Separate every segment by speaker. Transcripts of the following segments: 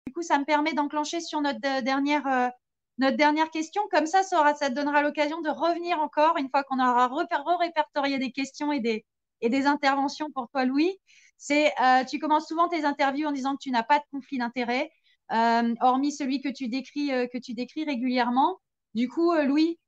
Speaker 1: du coup, ça me permet d'enclencher sur notre dernière question. Comme ça te donnera l'occasion de revenir encore une fois qu'on aura répertorié des questions et des interventions pour toi, Louis. Tu commences souvent tes interviews en disant que tu n'as pas de conflit d'intérêt, hormis celui que tu décris régulièrement. Du coup, Louis,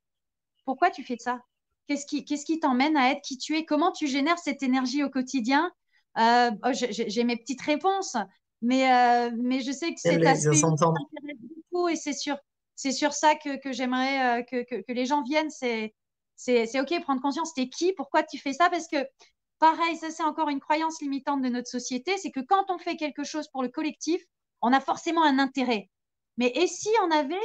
Speaker 1: pourquoi tu fais ça? Qu'est-ce qui t'emmène à être qui tu es? Comment tu génères cette énergie au quotidien? J'ai mes petites réponses, mais je sais que
Speaker 2: J'aime
Speaker 1: cet
Speaker 2: les bien
Speaker 1: aspect humain
Speaker 2: s'entendre.
Speaker 1: m'intéresse beaucoup et c'est sur ça que j'aimerais que les gens viennent. C'est OK, prendre conscience, t'es qui? Pourquoi tu fais ça? Parce que, pareil, ça c'est encore une croyance limitante de notre société, c'est que quand on fait quelque chose pour le collectif, on a forcément un intérêt. Mais et si on avait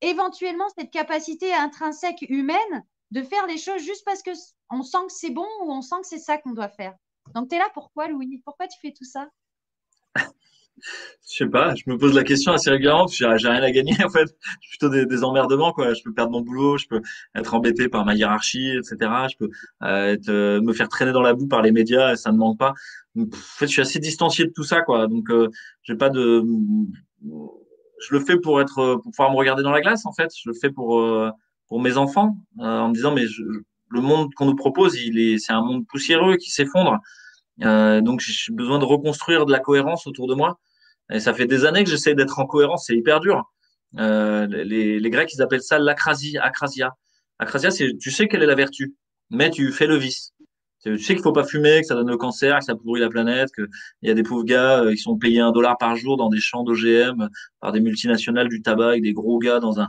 Speaker 1: éventuellement cette capacité intrinsèque humaine de faire les choses juste parce que on sent que c'est bon ou on sent que c'est ça qu'on doit faire. Donc, tu es là pourquoi, Louis? Pourquoi tu fais tout ça?
Speaker 3: Je sais pas, je me pose la question assez régulièrement parce que j'ai rien à gagner en fait. J'ai plutôt des emmerdements quoi. Je peux perdre mon boulot, je peux être embêté par ma hiérarchie, etc. Je peux me faire traîner dans la boue par les médias et ça ne manque pas. Donc, en fait, je suis assez distancié de tout ça quoi. Donc, j'ai pas de. Je le fais pour pouvoir me regarder dans la glace en fait. Je le fais pour mes enfants en me disant le monde qu'on nous propose, c'est un monde poussiéreux qui s'effondre. Donc j'ai besoin de reconstruire de la cohérence autour de moi. Et ça fait des années que j'essaie d'être en cohérence, c'est hyper dur. Les Grecs, ils appellent ça l'acrasie, akrasia. Akrasia, c'est tu sais quelle est la vertu, mais tu fais le vice. Tu sais qu'il faut pas fumer, que ça donne le cancer, que ça pourrit la planète, qu'il y a des pauvres gars qui sont payés 1 dollar par jour dans des champs d'OGM par des multinationales du tabac avec des gros gars dans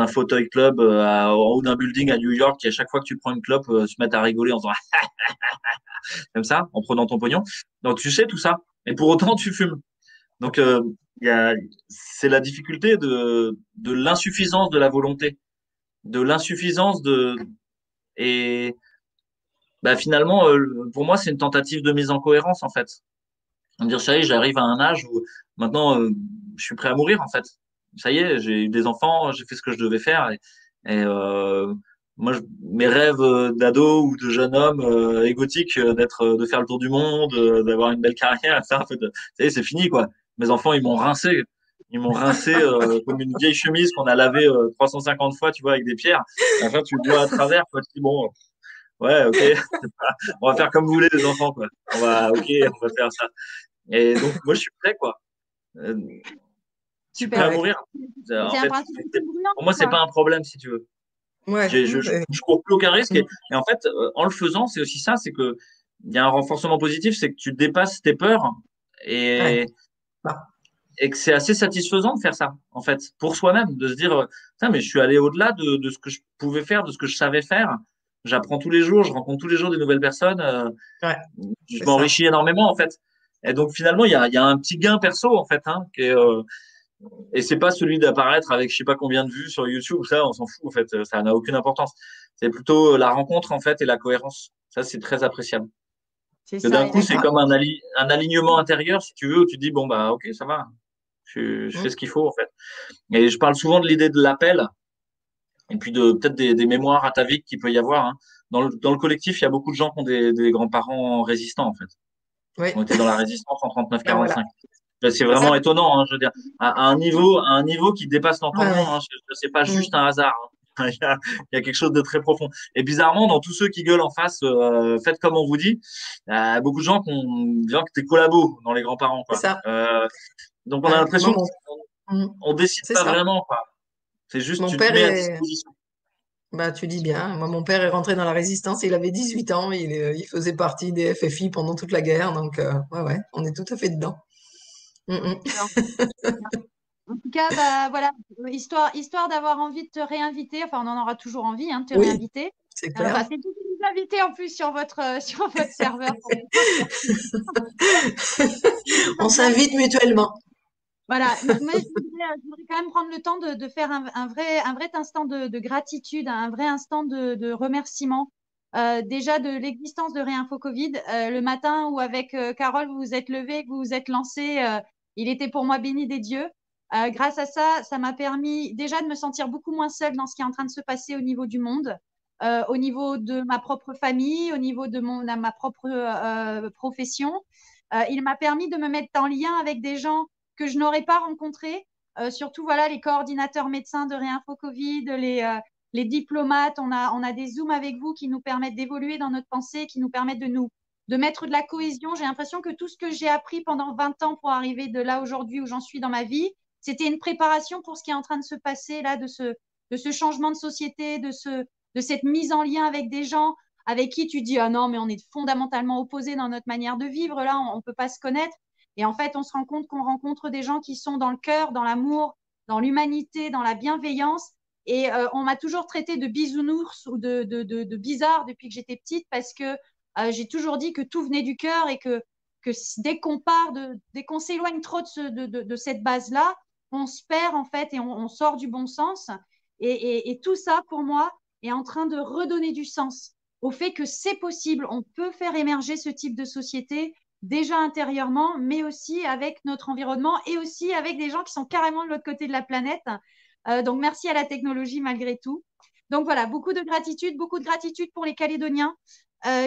Speaker 3: un fauteuil club en haut d'un building à New York qui à chaque fois que tu prends une clope se mettent à rigoler en disant comme ça, en prenant ton pognon. Donc tu sais tout ça, et pour autant tu fumes. Donc, il y a, c'est la difficulté de l'insuffisance de la volonté, de l'insuffisance et bah, finalement, pour moi, c'est une tentative de mise en cohérence, en fait. On dire, ça y est, j'arrive à un âge où maintenant, je suis prêt à mourir, en fait. Ça y est, j'ai eu des enfants, j'ai fait ce que je devais faire et moi, mes rêves d'ado ou de jeune homme égotique, de faire le tour du monde, d'avoir une belle carrière, ça, en fait, ça y est, c'est fini, quoi. Mes enfants, ils m'ont rincé. Ils m'ont rincé comme une vieille chemise qu'on a lavée 350 fois, tu vois, avec des pierres. À la fin, tu le vois à travers, quoi. Tu dis, bon, ouais, ok, on va faire comme vous voulez, les enfants, quoi. Ok, on va faire ça. Et donc, moi, je suis prêt, quoi. Euh, je suis prêt à
Speaker 1: Super.
Speaker 2: Ouais,
Speaker 3: mourir. En
Speaker 1: C'est un
Speaker 3: fait,
Speaker 1: principe brûlant,
Speaker 3: pour moi, c'est
Speaker 1: quoi.
Speaker 3: pas un problème, si tu veux.
Speaker 2: ouais,
Speaker 3: Je cours plus aucun risque. Et en fait, en le faisant, c'est aussi ça, c'est que il y a un renforcement positif, c'est que tu dépasses tes peurs
Speaker 2: ouais.
Speaker 3: et,
Speaker 2: Bah,
Speaker 3: et que c'est assez satisfaisant de faire ça, en fait, pour soi-même, de se dire, putain, mais je suis allé au-delà de ce que je pouvais faire, de ce que je savais faire. J'apprends tous les jours, je rencontre tous les jours des nouvelles personnes.
Speaker 2: ouais,
Speaker 3: Je
Speaker 2: c'est ça.
Speaker 3: m'enrichis énormément, en fait. Et donc, finalement, il y a un petit gain perso, en fait, hein, et c'est pas celui d'apparaître avec je sais pas combien de vues sur YouTube, ça, on s'en fout, en fait, ça n'a aucune importance. C'est plutôt la rencontre, en fait, et la cohérence. Ça, c'est très appréciable.
Speaker 1: C'est
Speaker 3: Que
Speaker 1: ça.
Speaker 3: d'un
Speaker 1: Et
Speaker 3: coup,
Speaker 1: la
Speaker 3: c'est
Speaker 1: question,
Speaker 3: comme un alignement intérieur, si tu veux, où tu te dis, bon, bah, ok, ça va. Je fais
Speaker 2: Mm.
Speaker 3: ce qu'il faut, en fait. Et je parle souvent de l'idée de l'appel, et puis de peut-être des mémoires ataviques qu'il peut y avoir, hein. Dans le collectif, il y a beaucoup de gens qui ont des grands-parents résistants, en fait, qui ont
Speaker 2: Oui,
Speaker 3: été dans la résistance en
Speaker 2: ben voilà,
Speaker 3: 39-45. Ben, c'est
Speaker 2: c'est
Speaker 3: vraiment
Speaker 2: ça.
Speaker 3: étonnant, hein, je veux dire, à un niveau qui dépasse
Speaker 2: Ouais, ouais.
Speaker 3: l'entendement, hein, c'est pas juste
Speaker 2: Mm.
Speaker 3: un hasard, hein. Il y a quelque chose de très profond. Et bizarrement, dans tous ceux qui gueulent en face, faites comme on vous dit, beaucoup de gens des gens qui étaient collabos dans les grands-parents,
Speaker 2: C'est
Speaker 3: quoi.
Speaker 2: ça.
Speaker 3: Donc on a
Speaker 2: Ouais.
Speaker 3: l'impression
Speaker 2: Mm.
Speaker 3: qu'on décide
Speaker 2: C'est
Speaker 3: pas
Speaker 2: ça.
Speaker 3: vraiment, quoi. C'est juste
Speaker 2: Mon
Speaker 3: tu te
Speaker 2: père
Speaker 3: mets à
Speaker 2: est,
Speaker 3: disposition.
Speaker 2: bah, tu dis bien. Moi, mon père est rentré dans la résistance, il avait 18 ans, il faisait partie des FFI pendant toute la guerre, donc, ouais, ouais, on est tout à fait dedans. Mm, mm.
Speaker 1: excellent. En tout cas, bah, voilà, histoire d'avoir envie de te réinviter. Enfin, on en aura toujours envie hein, de te
Speaker 2: Oui,
Speaker 1: réinviter.
Speaker 2: c'est
Speaker 1: Enfin,
Speaker 2: clair.
Speaker 1: c'est vous qui nous invitez en plus sur sur votre serveur.
Speaker 2: On s'invite mutuellement.
Speaker 1: Voilà, moi je voudrais quand même prendre le temps de faire un vrai instant de gratitude, un vrai instant de remerciement. Déjà de l'existence de Réinfo Covid, le matin où avec Carole vous vous êtes levé, que vous vous êtes lancé, il était pour moi béni des dieux. Grâce à ça, ça m'a permis déjà de me sentir beaucoup moins seule dans ce qui est en train de se passer au niveau du monde, au niveau de ma propre famille, au niveau de ma propre profession. Il m'a permis de me mettre en lien avec des gens que je n'aurais pas rencontrés. Surtout, voilà, les coordinateurs médecins de Réinfo Covid, les diplomates. On a des Zooms avec vous qui nous permettent d'évoluer dans notre pensée, qui nous permettent de mettre de la cohésion. J'ai l'impression que tout ce que j'ai appris pendant 20 ans pour arriver de là aujourd'hui où j'en suis dans ma vie, c'était une préparation pour ce qui est en train de se passer là, de ce changement de société, de cette mise en lien avec des gens avec qui tu dis, ah non, mais on est fondamentalement opposés dans notre manière de vivre, là, on ne peut pas se connaître. Et en fait, on se rend compte qu'on rencontre des gens qui sont dans le cœur, dans l'amour, dans l'humanité, dans la bienveillance. Et on m'a toujours traité de bisounours ou de bizarre depuis que j'étais petite parce que j'ai toujours dit que tout venait du cœur et que dès qu'on s'éloigne trop de cette base-là, on se perd en fait et on sort du bon sens. Et tout ça, pour moi, est en train de redonner du sens au fait que c'est possible, on peut faire émerger ce type de société déjà intérieurement, mais aussi avec notre environnement et aussi avec des gens qui sont carrément de l'autre côté de la planète. Donc, merci à la technologie malgré tout. Donc, voilà, beaucoup de gratitude pour les Calédoniens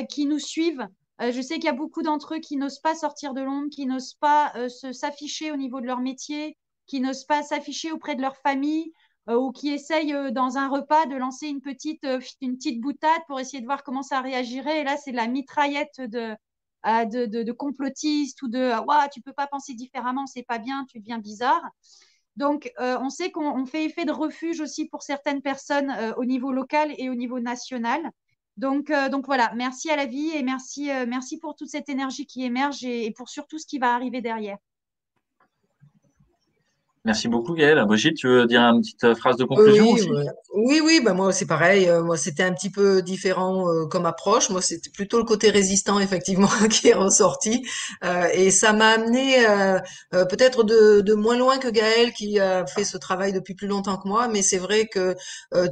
Speaker 1: qui nous suivent. Je sais qu'il y a beaucoup d'entre eux qui n'osent pas sortir de l'ombre, qui n'osent pas s'afficher au niveau de leur métier, qui n'osent pas s'afficher auprès de leur famille, ou qui essayent dans un repas de lancer une petite boutade pour essayer de voir comment ça réagirait. Et là, c'est de la mitraillette de complotistes ou de « tu peux pas penser différemment, c'est pas bien, tu deviens bizarre ». Donc, on sait qu'on fait effet de refuge aussi pour certaines personnes au niveau local et au niveau national. Donc voilà, merci à la vie et merci pour toute cette énergie qui émerge et pour surtout ce qui va arriver derrière.
Speaker 3: Merci beaucoup, Gaëlle. Brigitte, tu veux dire une petite phrase de conclusion aussi?
Speaker 2: Oui, bah moi c'est pareil. Moi c'était un petit peu différent comme approche. Moi c'était plutôt le côté résistant effectivement qui est ressorti, et ça m'a amené peut-être de moins loin que Gaëlle qui a fait ce travail depuis plus longtemps que moi. Mais c'est vrai que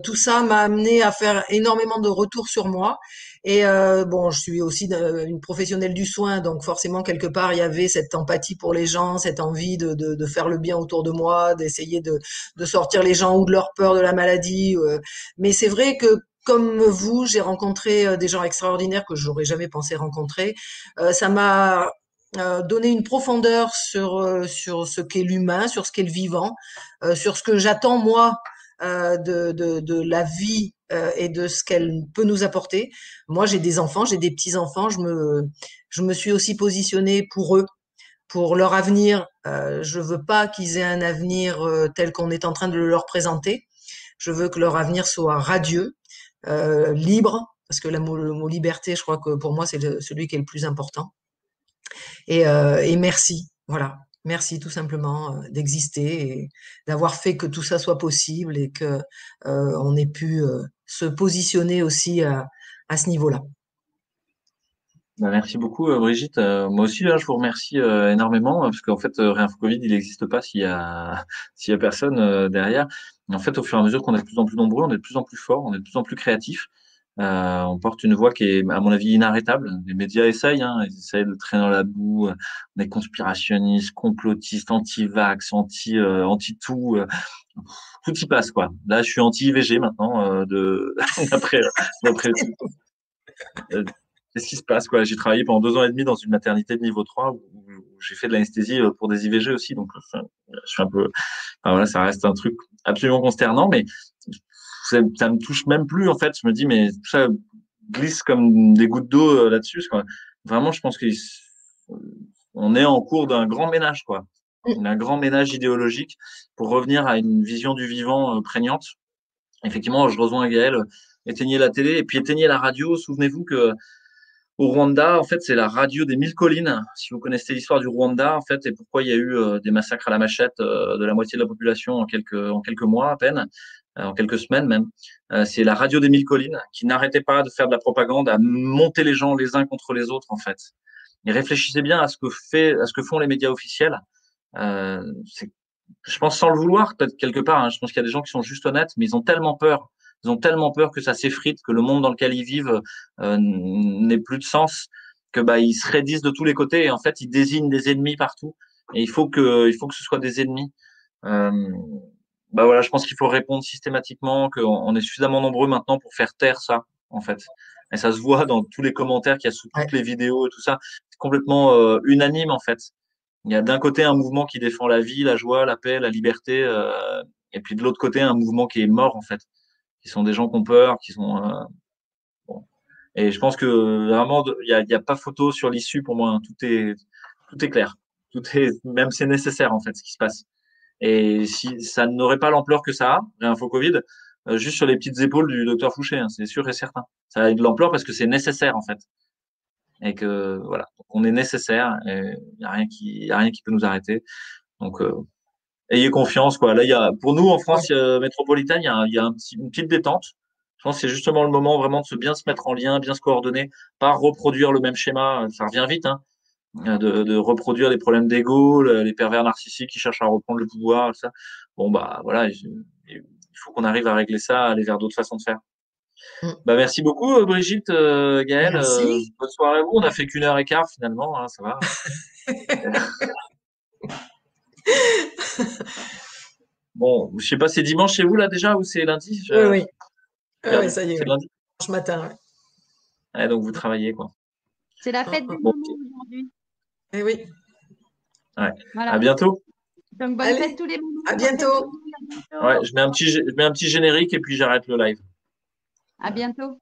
Speaker 2: tout ça m'a amené à faire énormément de retours sur moi. Et bon, je suis aussi une professionnelle du soin, donc forcément quelque part il y avait cette empathie pour les gens, cette envie de faire le bien autour de moi, d'essayer de sortir les gens ou de leur peur de la maladie. Mais c'est vrai que comme vous, j'ai rencontré des gens extraordinaires que j'aurais jamais pensé rencontrer. Ça m'a donné une profondeur sur ce qu'est l'humain, sur ce qu'est le vivant, sur ce que j'attends moi de la vie et de ce qu'elle peut nous apporter. Moi, j'ai des enfants, j'ai des petits-enfants, je me suis aussi positionnée pour eux, pour leur avenir. Je veux pas qu'ils aient un avenir tel qu'on est en train de le leur présenter. Je veux que leur avenir soit radieux, libre, parce que le mot liberté, je crois que pour moi, c'est celui qui est le plus important. Et merci, voilà. Merci tout simplement d'exister et d'avoir fait que tout ça soit possible et que on ait pu se positionner aussi à ce niveau-là.
Speaker 3: Bah, merci beaucoup, Brigitte. Moi aussi, là, je vous remercie énormément parce qu'en fait, Réinfo Covid, il n'existe pas s'il y a personne derrière. Et en fait, au fur et à mesure qu'on est de plus en plus nombreux, on est de plus en plus forts, on est de plus en plus créatifs. On porte une voix qui est, à mon avis, inarrêtable. Les médias essayent, hein, ils essayent de traîner dans la boue. On est conspirationnistes, complotistes, anti-vax, anti-tout. Tout y passe, quoi. Là, je suis anti-IVG maintenant, d'après tout. Qu'est-ce qui se passe, quoi? J'ai travaillé pendant 2 ans et demi dans une maternité de niveau 3 où j'ai fait de l'anesthésie pour des IVG aussi. Donc, enfin, je suis un peu, enfin, voilà, ça reste un truc absolument consternant, mais ça me touche même plus, en fait. Je me dis, mais tout ça glisse comme des gouttes d'eau là-dessus, quoi. Vraiment, je pense qu'on est en cours d'un grand ménage, quoi. Un grand ménage idéologique pour revenir à une vision du vivant prégnante. Effectivement, je rejoins Gaëlle, éteignez la télé et puis éteignez la radio. Souvenez-vous que au Rwanda, en fait, c'est la radio des 1000 collines. Si vous connaissez l'histoire du Rwanda, en fait, et pourquoi il y a eu des massacres à la machette de la moitié de la population en quelques mois à peine, en quelques semaines même, c'est la radio des 1000 collines qui n'arrêtait pas de faire de la propagande, à monter les gens les uns contre les autres, en fait. Et réfléchissez bien à ce que font les médias officiels. Je pense sans le vouloir, peut-être quelque part, hein, je pense qu'il y a des gens qui sont juste honnêtes, mais ils ont tellement peur. Ils ont tellement peur que ça s'effrite, que le monde dans lequel ils vivent n'ait plus de sens, que ils se raidissent de tous les côtés et en fait ils désignent des ennemis partout. Et il faut que ce soit des ennemis. Voilà, je pense qu'il faut répondre systématiquement, qu'on est suffisamment nombreux maintenant pour faire taire ça, en fait. Et ça se voit dans tous les commentaires qu'il y a sous toutes les vidéos et tout ça. C'est complètement unanime en fait. Il y a d'un côté un mouvement qui défend la vie, la joie, la paix, la liberté, et puis de l'autre côté un mouvement qui est mort en fait, qui sont des gens qui ont peur, qui sont bon. Et je pense que vraiment il y a pas photo sur l'issue pour moi, hein. Tout est clair, tout est même c'est nécessaire en fait ce qui se passe. Et si ça n'aurait pas l'ampleur que ça a, l'info Covid, juste sur les petites épaules du docteur Fouché, hein, c'est sûr et certain. Ça a de l'ampleur parce que c'est nécessaire en fait, et que voilà, donc on est nécessaire, et il y a rien qui peut nous arrêter. Donc ayez confiance, quoi. Là, pour nous, en
Speaker 2: Ouais.
Speaker 3: France métropolitaine, il y a une petite détente. Je pense que c'est justement le moment vraiment de bien se mettre en lien, bien se coordonner, pas reproduire le même schéma. Ça revient vite, hein, de reproduire les problèmes d'ego, les pervers narcissiques qui cherchent à reprendre le pouvoir, ça. Bon, bah, voilà. Il faut qu'on arrive à régler ça, aller vers d'autres façons de faire.
Speaker 2: Mm.
Speaker 3: Bah, merci beaucoup, Brigitte, Gaël.
Speaker 2: Merci.
Speaker 3: Bonne soirée à vous. On a fait qu'1 h 15 finalement, hein, ça va. Bon, je sais pas, c'est dimanche chez vous là déjà ou c'est lundi?
Speaker 2: Oui, oui.
Speaker 3: Regarde,
Speaker 2: Oui, ça y est,
Speaker 3: c'est
Speaker 2: oui.
Speaker 3: lundi.
Speaker 2: Ce matin, ouais.
Speaker 3: Ouais, donc vous travaillez quoi.
Speaker 1: C'est la fête des
Speaker 3: Bon,
Speaker 1: mamans
Speaker 3: ok.
Speaker 1: aujourd'hui.
Speaker 2: Eh oui.
Speaker 3: Ouais. À
Speaker 1: Voilà.
Speaker 3: bientôt.
Speaker 1: Donc, bonne fête
Speaker 2: Allez,
Speaker 1: tous les mamans.
Speaker 2: à
Speaker 1: Bonne fête
Speaker 2: bientôt.
Speaker 1: Julie. À
Speaker 3: Ouais,
Speaker 1: bientôt.
Speaker 3: je mets un petit générique et puis j'arrête le live.
Speaker 1: À bientôt.